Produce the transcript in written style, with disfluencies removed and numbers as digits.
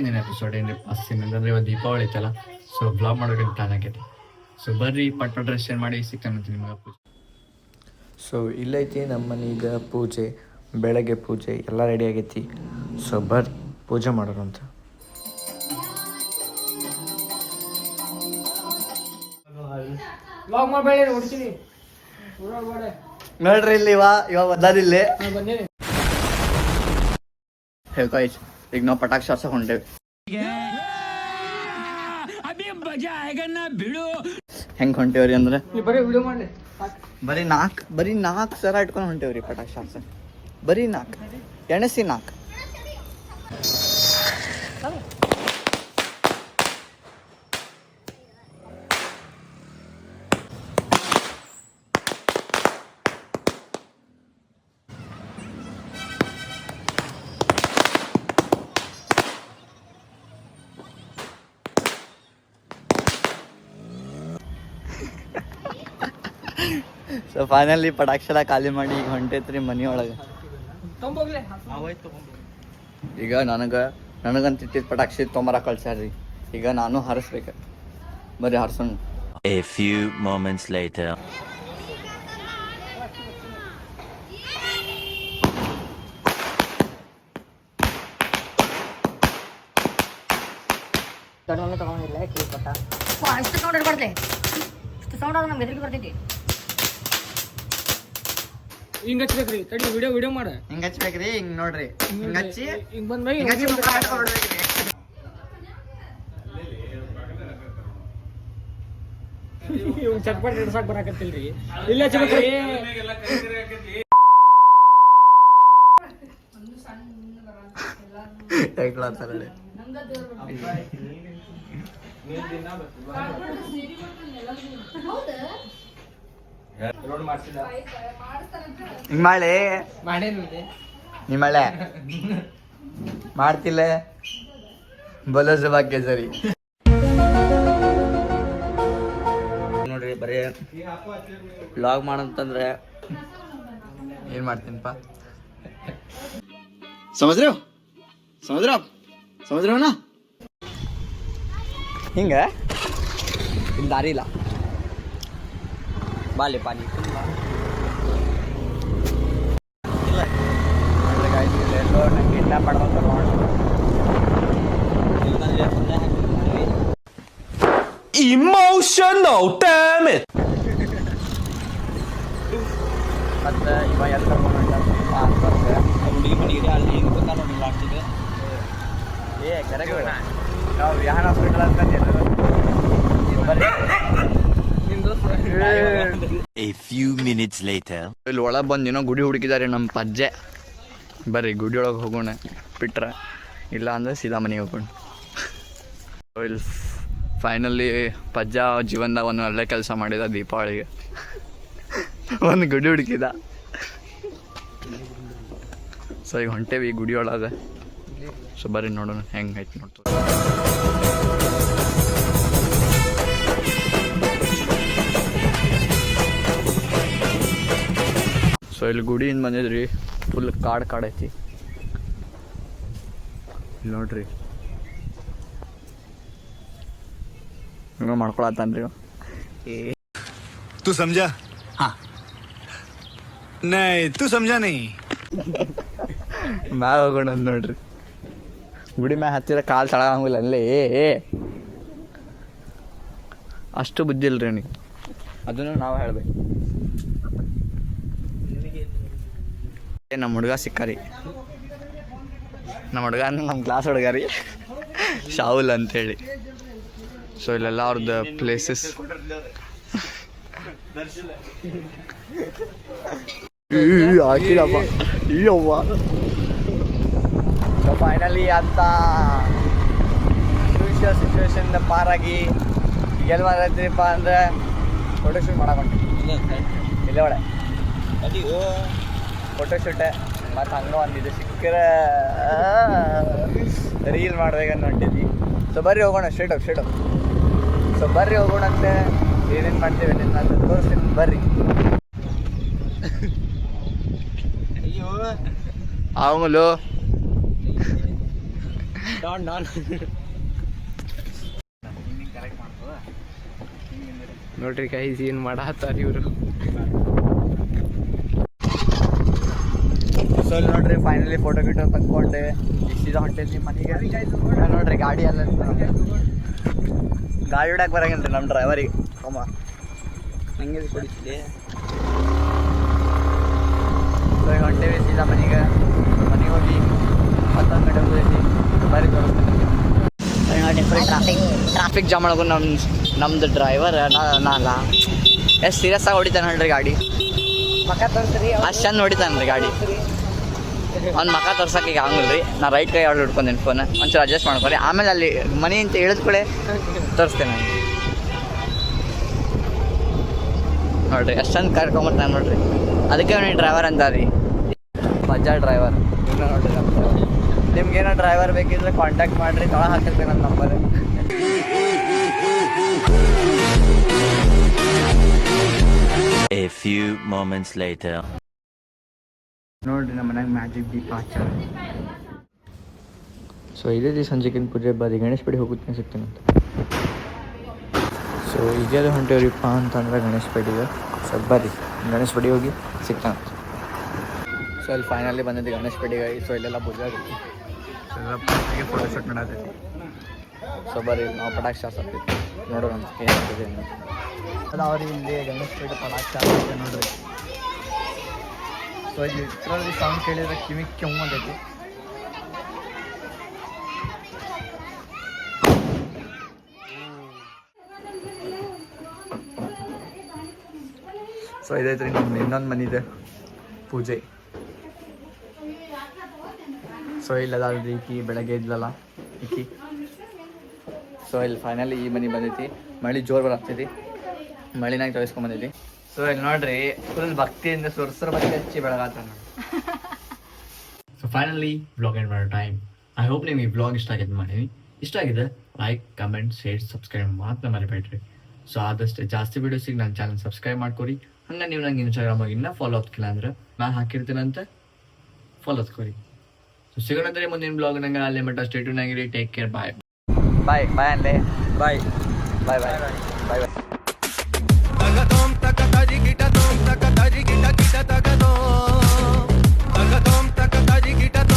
ಇವತ್ತಿನ ಎಪಿಸೋಡ್ ಏನು ಮಸ್ತಿನ ಅಂದರೆ ಇವತ್ತು ದೀಪಾವಳಿ ಐತಲ್ಲ, ಸೊ ಬ್ಲಾಗ್ ಮಾಡೋಕೆ ಪ್ಲಾನ್ ಆಗೈತಿ. ಸೊ ಬರ್ರಿ ಪಟ್ ಡ್ರೆಸ್ ಶೇರ್ ಮಾಡಿ ಸಿಕ್ಕಂತ ನಿಮಗೆ ಪೂಜೆ. ಸೊ ಇಲ್ಲೈತಿ ನಮ್ಮ ಮನೆಗೆ ಪೂಜೆ, ಬೆಳಗ್ಗೆ ಪೂಜೆ ಎಲ್ಲ ರೆಡಿ ಆಗೈತಿ. ಸೊ ಬರ್ರಿ ಪೂಜೆ ಮಾಡೋರು ಅಂತ. ನೋಡ್ರಿ ಇಲ್ಲಿ ಇವಾಗ ಬಂದಾದಿಲ್ಲಿ ಹೇಳ್ಕೊಯ್ತು. ಈಗ ನಾವು ಪಟಾಕ್ಷಿ ಶಾರ್ಸಕ್ ಹೊಂಟೇವಿ. ಹೆಂಗ್ ಹೊಂಟೇವ್ರಿ ಅಂದ್ರೆ ಬರೀ ನಾಲ್ಕು ಸರ ಇಟ್ಕೊಂಡು ಹೊಂಟೇವ್ರಿ ಪಟಾಕ್ಷಿ ಶಾರ್ಸಕ್. ಬರೀ 4 ಎಣಸಿ 4. ಸೊ ಫೈನಲಿ ಪಟಾಕ್ಷಿ ಎಲ್ಲ ಖಾಲಿ ಮಾಡಿ ಈಗ ಹೊಂಟೈತ್ರಿ ಮನಿ ಒಳಗೆ. ಈಗ ನನಗಂತ ಇಟ್ಟಿದ್ದ ಪಟಾಕ್ಷಿ ತೊಂಬರ ಕಳ್ಸ್ಯಾರ್ರಿ. ಈಗ ನಾನು ಹಾರಿಸ್ಬೇಕು. ಬರ್ರಿ ಹಾರ್ಸೋಣ. A few moments later. ತಗೊಂಡಿಲ್ಲ ಪಟ್ಟ ಅಷ್ಟು ಸೌಂಡ್ ಇರ್ಬಾರ್ದೆ. ಇಷ್ಟು ಸೌಂಡ್ ಆದ್ರೆ ನಮ್ಗೆ ಹೆದರಿಕೆ ಬರ್ತೈತಿ. ಹಿಂಗ ಹಚ್ಬೇಕ್ರಿ, ತಡಿ ವಿಡಿಯೋ ಮಾಡ. ಹಿಂಗ ಹಚ್ಬೇಕ್ರಿ, ಹಿಂಗ್ ನೋಡ್ರಿ, ಹಿಂಗ ಹಚ್ಚಿ ಹಿಂಗ್ ಬಂದ್ ಇವ್ ಚಟ್ಪಟ್ ಹಿಡ್ಸಾಕ್ ಬರಾಕತ್ತಿಲ್ರಿ. ಇಲ್ಲ ಹಚ್ಬೇಕ್ರಿ. ಹಿಂಗ್ ಮಾಡಿ ನೀ ಮಳೆ ಮಾಡ್ತಿಲ್ಲ ಬಲೋ ಜವಾಕ್ಕೆ ಸರಿ. ನೋಡ್ರಿ ಬರೀ ವ್ಲಾಗ್ ಮಾಡಂತಂದ್ರೆ ಏನ್ ಮಾಡ್ತೀನಪ್ಪ. ಸಮುದ್ರ ಹಿಂಗ ಇಲ್ಲಿ ದಾರಿ ಇಲ್ಲ. ಬಾಲಿ ಪಾನಿ Emotional damage. ಮತ್ತೆ ಇವ ಎಲ್ಲ ಹುಡುಗಿ ಮನೆಗೆ ಅಲ್ಲಿ ಹೆಂಗ್ ಗೊತ್ತಾ ನೋಡಿ ಮಾಡ್ತಿದ್ದೆ. ಕರೆಕ್ಟ್ ನಾವು ವಿಹಾನ ಹಾಸ್ಪಿಟಲ್ ಅಂತ A few minutes later. ಇಲ್ಲಿ ಒಳಗೆ ಬಂದು ಏನೋ ಗುಡಿ ಹುಡುಕಿದ್ದಾರೆ ನಮ್ಮ ಪಜ್ಜೆ. ಬರ್ರಿ ಗುಡಿ ಒಳಗೆ ಹೋಗೋಣ. ಬಿಟ್ರೆ ಇಲ್ಲ ಅಂದರೆ ಸೀದಾ ಮನೆಗೆ ಹೋಗೋಣ. ಇಲ್ಲಿ ಫೈನಲಿ ಪಜ್ಜ ಜೀವನದಾಗ ಒಂದು ಒಳ್ಳೆ ಕೆಲಸ ಮಾಡಿದ. ದೀಪಾವಳಿಗೆ ಒಂದು ಗುಡಿ ಹುಡುಕಿದ. ಸೊ ಈಗ ಹೊಂಟೇವಿ ಗುಡಿ ಒಳಗೆ. ಸೊ ಬರ್ರಿ ನೋಡೋಣ ಹೆಂಗೆ ಐತಿ ನೋಡ್ತೀವಿ. ಸೊ ಇಲ್ಲಿ ಗುಡಿಯಿಂದ ಬಂದಿದ್ರಿ, ಫುಲ್ ಕಾಡ್ ಐತಿ ನೋಡ್ರಿ. ಹಿಂಗ ಮಾಡ್ಕೊಳತ್ತಾನ್ರಿ. तू समझा? हाँ नहीं तू समझा नहीं. ಮ್ಯಾಗ ಹೋಗೋಣ ನೋಡ್ರಿ. ಗುಡಿ ಮ್ಯಾಗ ಹತ್ತಿರ ಕಾಲು ತಳಗಂಗಿಲ್ಲ ಅಲ್ಲೇ. ಅಷ್ಟು ಬುದ್ಧಿ ಇಲ್ರಿ ನೀವು, ಅದನ್ನು ನಾವು ಹೇಳ್ಬೇಕು. ನಮ್ಮ ಹುಡುಗ ಸಿಕ್ಕಾರಿ. ನಮ್ಮ ಹುಡುಗ ನಮ್ಮ ಕ್ಲಾಸ್ ಹುಡುಗ ರೀ, ಶಾಹುಲ್ ಅಂತೇಳಿ. ಸೊ ಇಲ್ಲೆಲ್ಲ ಅವ್ರದ್ದು ಪ್ಲೇಸಸ್. ಹಾಕಿರಪ್ಪ ಅಯ್ಯವ್ವ. ಸೊ ಫೈನಲಿ ಅಂತ ಸಿಚುವೇಶನ್ ಪಾರಾಗಿ ಎಲ್ಲಿ ಮಾಡತ್ತೀರಪ್ಪ ಅಂದರೆ ಫೋಟೋಶೂಟ್ ಮಾಡಕೊಂಡು ಇಲ್ಲೇ ಒಳ್ಳೆ ಫೋಟೋಶೂಟೆ. ಮತ್ತು ಹಂಗೆ ಒಂದಿದ್ದು ಸಿಕ್ಕರೆ ರೀಲ್ ಮಾಡ್ಬೇಕಂತ ಹೊಂಟಿದ್ವಿ. ಸೊ ಬರ್ರಿ ಹೋಗೋಣ ಸ್ಟ್ರೇಟ್ ಹೋಗಿ. ಸೊ ಬರ್ರಿ ಹೋಗೋಣ ಅಂತ ಏನೇನು ಮಾಡ್ತೀವಿ ನಾನು ತೋರಿಸ್ತೀನಿ ಬರ್ರಿ. ಅಯ್ಯೋ ಅವನು ಡಾನ್ ನೋಡ್ರಿ ಗೈಸ್ ಏನು ಮಾಡತ್ತಾರ ಇವರು. ಸೊ ಇಲ್ಲಿ ನೋಡ್ರಿ ಫೈನಲಿ ಫೋಟೋ ಗಿಟೋ ತಕ್ಕೊಂಡೆ ಸೀದಾ ಹೊಂಟೇನಿ ಮನೆಗೆ. ನೋಡ್ರಿ ಗಾಡಿ ಎಲ್ಲ ಗಾಡಿ ಹೊಡ್ಯಾಕೆ ಬರಂಗಿಲ್ಲ ನಮ್ಮ ಡ್ರೈವರಿಗೆ. ಅಮ್ಮ ಹಂಗೆ ಕೊಡಿಸಿದೆ. ಸೊ ಈಗ ಹೊಂಟೇವಿ ಸೀದಾ ಮನೆಗೆ ಹೋಗಿ ಮತ್ತೊಂದು ಕಡೆ ಹೋಗೈತಿ ಬರೀ ಟ್ರಾಫಿಕ್ ಜಾಮ್ ಒಳಗು ನಮ್ದು ಡ್ರೈವರ್ ನಾನಲ್ಲ ಎಷ್ಟು ಸೀರಿಯಸ್ ಆಗಿ ಹೊಡಿತಾನೆ ನೋಡ್ರಿ ಗಾಡಿ. ಅಷ್ಟು ಚಂದ ಹೊಡಿತಾನೆ ರೀ ಗಾಡಿ. ಅವ್ನು ಮಕ ತೋರ್ಸಕ್ಕೆ ಈಗ ಆಗಲ್ಲ ರೀ. ನಾ ರೈಟ್ ಕೈ ಆರ್ಡರ್ ಹಿಡ್ಕೊಂಡೇನಿ ಫೋನ್ ಒಂಚೂರು ಅಡ್ಜಸ್ಟ್ ಮಾಡ್ಕೊರಿ. ಆಮೇಲೆ ಅಲ್ಲಿ ಮನೆ ಅಂತ ಹೇಳಿದ್ಕೂಳೆ ತೋರಿಸ್ತೇನೆ ನಾನು. ನೋಡ್ರಿ ಎಷ್ಟು ಚಂದ ಕರ್ಕೊಂಬರ್ತಾನೆ ನೋಡ್ರಿ. ಅದಕ್ಕೆ ಅವ್ನಿಗೆ ಡ್ರೈವರ್ ಅಂತ ರೀ, ಮಜಾ ಡ್ರೈವರ್. ಇನ್ನೂ ನೋಡ್ರಿ ನಿಮ್ಗೇನೋ ಡ್ರೈವರ್ ಬೇಕಿದ್ರೆ ಕಾಂಟ್ಯಾಕ್ಟ್ ಮಾಡಿರಿ, ತೊಳ ಹಾಕಿರ್ತೀನಿ ನನ್ನ number. A few moments later. ನೋಡ್ರಿ ನಮ್ಮ ಮನ್ಯಾಗ ಮ್ಯಾಜಿಕ್ ದೀಪ ಹಚ್ಚಾರ. ಸೊ ಇದೇ ದಿವಸ ಸಂಜೆಗಿನ ಪೂಜೆ ಬರೀ ಗಣೇಶ ಪೇಟೆ ಹೋಗುತ್ತೆ ಸಿಗ್ತೀನಂತ. ಸೊ ಈಗ ಹೊಂಟೇವ್ರಿಪ್ಪ ಅಂತಂದ್ರೆ ಗಣೇಶ ಪೇಟೆಗೆ. ಸೊ ಬರ್ರಿ ಗಣೇಶ ಪೇಟೆಗೆ ಹೋಗಿ ಸಿಗ್ತಾನಂತ. ಸೊ ಇಲ್ಲಿ ಫೈನಲಿ ಬಂದಿದ್ದು ಗಣೇಶ ಪೇಟೆಗೆ. ಸೊ ಇಲ್ಲೆಲ್ಲ ಪೂಜೆ ಆಗುತ್ತೆ. ಸೊ ಎಲ್ಲ ಪಟಾಕಿ ಫೋಟೋಶೂಟ್ ಮಾಡತ್ತೈತಿ. ಸೊ ಬರ್ರಿ ನಾವು ಪಟಾಕಿ ಶಾಸ್ತ್ರಿ ನೋಡೋಣ ಏನಾಗ್ತದೆ ಅದು ಅವ್ರಿಗೆ ಇಲ್ಲಿ ಗಣೇಶ ಪೇಟೆ ಪಟಾಕಿ ಶಾಸ್ತ್ರ ನೋಡ್ರಿ. ಸೊ ಇಲ್ಲಿ ಲಿಟ್ರಲಿ ಸಾಂಗ್ ಕೇಳಿದ್ರೆ ಕಿವಿ ಕೆಮ್ಮದೈತಿ. ಸೊ ಇದೈತ್ರಿ ನಮ್ಮ ಇನ್ನೊಂದು ಮನಿದೆ ಪೂಜೆ. ಸೊ ಇಲ್ಲದಾದ್ರಿ ಈಕಿ ಬೆಳಗ್ಗೆ ಇದ್ಲಲ್ಲ ಈಕಿ. ಸೊ ಇಲ್ಲಿ ಫೈನಲಿ ಈ ಮನೆ ಬಂದೈತಿ. ಮಳೆ ಜೋರು ಬರಾಗ್ತೈತಿ, ಮಳಿನಾಗ ತೊಳಿಸ್ಕೊಂಬಂದೈತಿ. ಸೊ ಇಲ್ಲಿ ನೋಡ್ರಿ ಫುಲ್ ಭಕ್ತಿಯಿಂದ ಸುರ್ಸುರ ಭಕ್ತಿ ಹಚ್ಚಿ ಬೆಳಗಾತ ನೋಡಿ. ಸೊ ಫೈನಲಿ ಬ್ಲಾಗ್ ಎಂಡ್ ಮಾಡೋ ಟೈಮ್. ಐ ಹೋಪ್ ನಿಮ್ಗೆ ಈ ಬ್ಲಾಗ್ ಇಷ್ಟ ಆಗಿದೆ ಮಾಡೀನಿ. ಇಷ್ಟ ಆಗಿದೆ ಲೈಕ್ ಕಮೆಂಟ್ ಶೇರ್ ಸಬ್ಸ್ಕ್ರೈಬ್ ಮಾತ್ರ ಮರಿಬೇಡ್ರಿ. ಸೊ ಆದಷ್ಟು ಜಾಸ್ತಿ ವೀಡಿಯೋಸಿಗೆ ನನ್ನ ಚಾನಲ್ ಸಬ್ಸ್ಕ್ರೈಬ್ ಮಾಡ್ಕೊರಿ. ಹಂಗೆ ನೀವು ನಂಗೆ ಇನ್ಸ್ಟಾಗ್ರಾಮಾಗ ಇನ್ನೂ ಫಾಲೋ ಆಗ್ತಿಲ್ಲ ಅಂದ್ರೆ ನಾನು ಹಾಕಿರ್ತೀನಂತ ಫಾಲೋ ಹಚ್ಕೊರಿ. ಸೊ ಸಿಗೋಣಂದ್ರೆ ಮುಂದಿನ ಬ್ಲಾಗ್ ನಂಗೆ ಅಲ್ಲೇ ಮಟ್ಟ ಸ್ಟೇಟ್ಯೂನ್ ಆಗಿರಿ. Take care. ಬಾಯ್ ಬಾಯ್ ಬಾಯ್ ಅಲ್ಲೇ ಬಾಯ್ ಬಾಯ್ ಬಾಯ್ ಬಾಯ್ ಬಾಯ್.